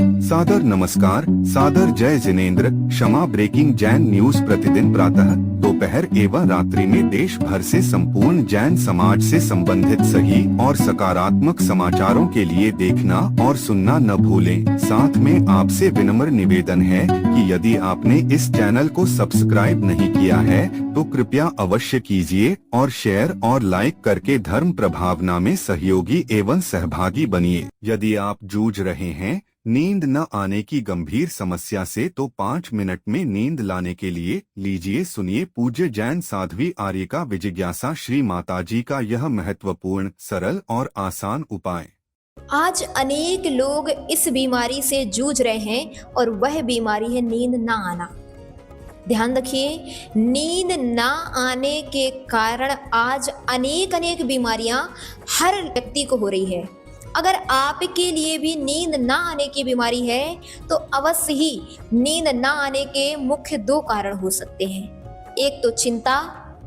सादर नमस्कार, सादर जय जिनेंद्र। क्षमा ब्रेकिंग जैन न्यूज प्रतिदिन प्रातः, दोपहर एवं रात्रि में देश भर से संपूर्ण जैन समाज से संबंधित सही और सकारात्मक समाचारों के लिए देखना और सुनना न भूलें। साथ में आपसे विनम्र निवेदन है कि यदि आपने इस चैनल को सब्सक्राइब नहीं किया है तो कृपया अवश्य कीजिए और शेयर और लाइक करके धर्म प्रभावना में सहयोगी एवं सहभागी बनिए। यदि आप जूझ रहे हैं नींद न आने की गंभीर समस्या से तो 5 मिनट में नींद लाने के लिए लीजिए सुनिए पूज्य जैन साध्वी आर्यिका विजिज्ञासा श्री माताजी का यह महत्वपूर्ण, सरल और आसान उपाय। आज अनेक लोग इस बीमारी से जूझ रहे हैं और वह बीमारी है नींद ना आना। ध्यान रखिए, नींद ना आने के कारण आज अनेक बीमारियां हर व्यक्ति को हो रही है। अगर आपके लिए भी नींद ना आने की बीमारी है तो अवश्य ही नींद ना आने के मुख्य 2 कारण हो सकते हैं। एक तो चिंता,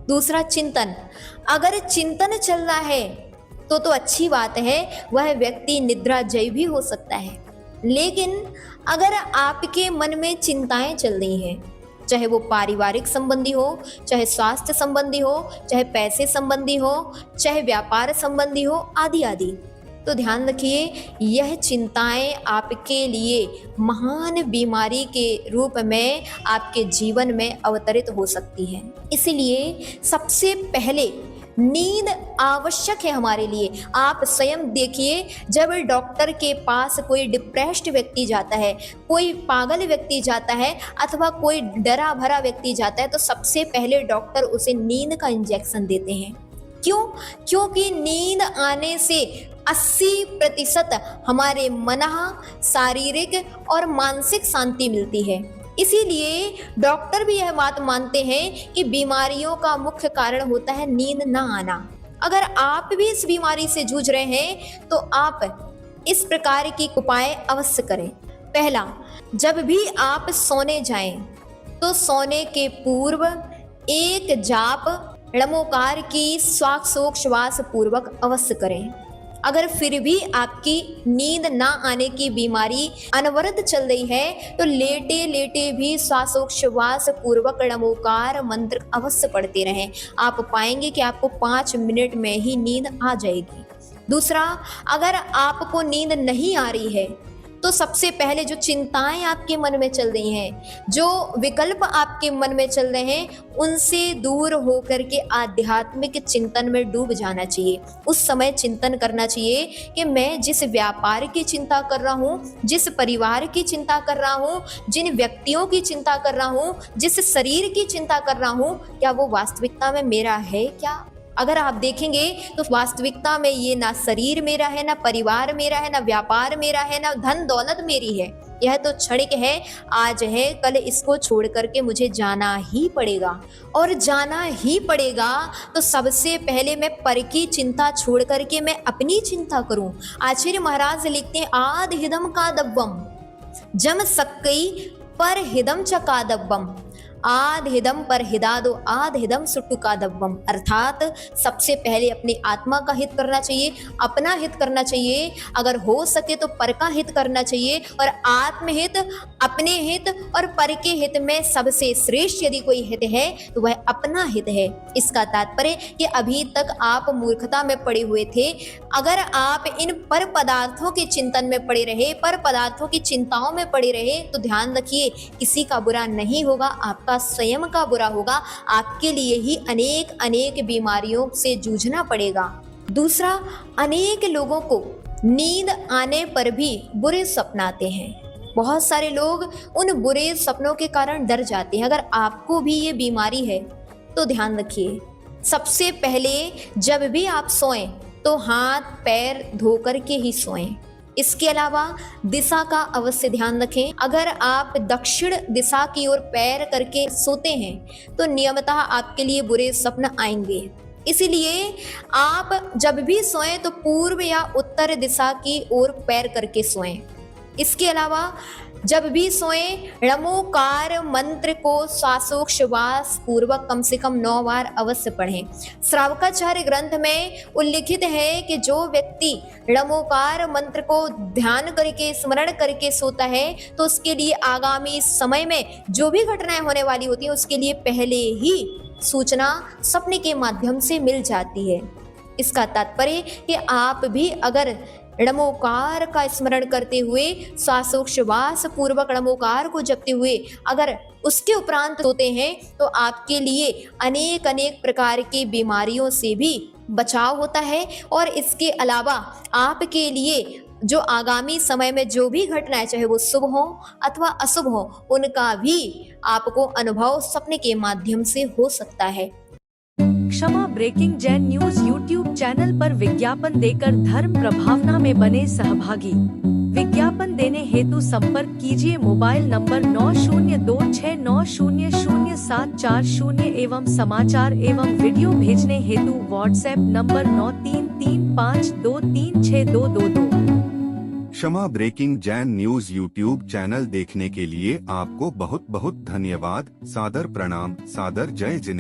दूसरा चिंतन। अगर चिंतन चल रहा है तो अच्छी बात है, वह व्यक्ति निद्राजयी भी हो सकता है। लेकिन अगर आपके मन में चिंताएं चल रही हैं, चाहे वो पारिवारिक संबंधी हो, चाहे स्वास्थ्य संबंधी हो, चाहे पैसे संबंधी हो, चाहे व्यापार संबंधी हो, आदि आदि, तो ध्यान रखिए यह चिंताएं आपके लिए महान बीमारी के रूप में आपके जीवन में अवतरित हो सकती हैं। इसलिए सबसे पहले नींद आवश्यक है हमारे लिए। आप स्वयं देखिए, जब डॉक्टर के पास कोई डिप्रेस्ड व्यक्ति जाता है, कोई पागल व्यक्ति जाता है अथवा कोई डरा भरा व्यक्ति जाता है तो सबसे पहले डॉक्टर उसे नींद का इंजेक्शन देते हैं। क्यों? क्योंकि नींद आने से 80% हमारे मन, शारीरिक और मानसिक शांति मिलती है। इसीलिए डॉक्टर भी यह बात मानते हैं कि बीमारियों का मुख्य कारण होता है नींद ना आना। अगर आप भी इस बीमारी से जूझ रहे हैं तो आप इस प्रकार की उपाय अवश्य करें। पहला, जब भी आप सोने जाएं तो सोने के पूर्व एक जाप णमोकार की श्वासोच्छ्वास पूर्वक अवश्य करें। अगर फिर भी आपकी नींद ना आने की बीमारी अनवरत चल रही है तो लेटे लेटे भी श्वासोच्छ्वास पूर्वक णमोकार मंत्र अवश्य पढ़ते रहें। आप पाएंगे कि आपको 5 मिनट में ही नींद आ जाएगी। दूसरा, अगर आपको नींद नहीं आ रही है तो सबसे पहले जो चिंताएं आपके मन में चल रही हैं, जो विकल्प आपके मन में चल रहे हैं, उनसे दूर होकर के आध्यात्मिक चिंतन में डूब जाना चाहिए। उस समय चिंतन करना चाहिए कि मैं जिस व्यापार की चिंता कर रहा हूँ, जिस परिवार की चिंता कर रहा हूँ, जिन व्यक्तियों की चिंता कर रहा हूँ, जिस शरीर की चिंता कर रहा हूँ, क्या वो वास्तविकता में मेरा है क्या? अगर आप देखेंगे तो वास्तविकता में ये ना शरीर मेरा है, ना परिवार मेरा है, ना व्यापार मेरा है, ना धन दौलत मेरी है। यह तो क्षणिक है, आज है, कल इसको छोड़ करके मुझे जाना ही पड़ेगा। और जाना ही पड़ेगा तो सबसे पहले मैं पर की चिंता छोड़ करके मैं अपनी चिंता करूं। आचार्य महाराज लिखते हैं, आद हिदम का दब्बम जम सक्कई पर हिदम चका दब्बम, आद हिदम पर हिदादो आद हिदम सुट्टू का दब्बम। अर्थात सबसे पहले अपनी आत्मा का हित करना चाहिए, अपना हित करना चाहिए, अगर हो सके तो पर का हित करना चाहिए। और आत्महित, अपने हित और पर के हित में सबसे श्रेष्ठ यदि कोई हित है तो वह अपना हित है। इसका तात्पर्य कि अभी तक आप मूर्खता में पड़े हुए थे। अगर आप इन पर पदार्थों के चिंतन में पड़े रहे, पर पदार्थों की चिंताओं में पड़े रहे, तो ध्यान रखिए किसी का बुरा नहीं होगा, आपका स्वयं का बुरा होगा। आपके लिए ही अनेक बीमारियों से जूझना पड़ेगा। दूसरा, अनेक लोगों को नींद आने पर भी बुरे सपने आते हैं। बहुत सारे लोग उन बुरे सपनों के कारण डर जाते हैं। अगर आपको भी ये बीमारी है तो ध्यान रखिए, सबसे पहले जब भी आप सोएं तो हाथ पैर धो कर के ही सोएं। इसके अलावा दिशा का अवश्य ध्यान रखें। अगर आप दक्षिण दिशा की ओर पैर करके सोते हैं तो नियमतः आपके लिए बुरे सपने आएंगे। इसीलिए आप जब भी सोएं तो पूर्व या उत्तर दिशा की ओर पैर करके सोएं। इसके अलावा जब भी सोएं णमोकार मंत्र को श्वासोच्छ्वास पूर्वक कम से कम 9 बार अवश्य पढ़ें। श्रावकाचार्य ग्रंथ में उल्लिखित है कि जो व्यक्ति णमोकार मंत्र को ध्यान करके स्मरण करके सोता है तो उसके लिए आगामी समय में जो भी घटनाएं होने वाली होती हैं उसके लिए पहले ही सूचना सपने के माध्यम से मिल जाती है। इसका तात्पर्य कि आप भी अगर णमोकार का स्मरण करते हुए श्वासोच्छ्वास पूर्वक णमोकार को जपते हुए अगर उसके उपरांत सोते हैं तो आपके लिए अनेक अनेक प्रकार की बीमारियों से भी बचाव होता है। और इसके अलावा आपके लिए जो आगामी समय में जो भी घटनाएं चाहे वो शुभ हो अथवा अशुभ हो उनका भी आपको अनुभव सपने के माध्यम से हो सकता है। Kshama breaking Jain news YouTube channel पर विज्ञापन देकर धर्म प्रभावना में बने सहभागी। विज्ञापन देने हेतु संपर्क कीजिए मोबाइल नंबर 9026900740 एवं समाचार एवं वीडियो भेजने हेतु WhatsApp number 9335236222। Kshama breaking Jain news YouTube channel देखने के लिए आपको बहुत बहुत धन्यवाद। सादर प्रणाम, सादर जय जिनेंद्र।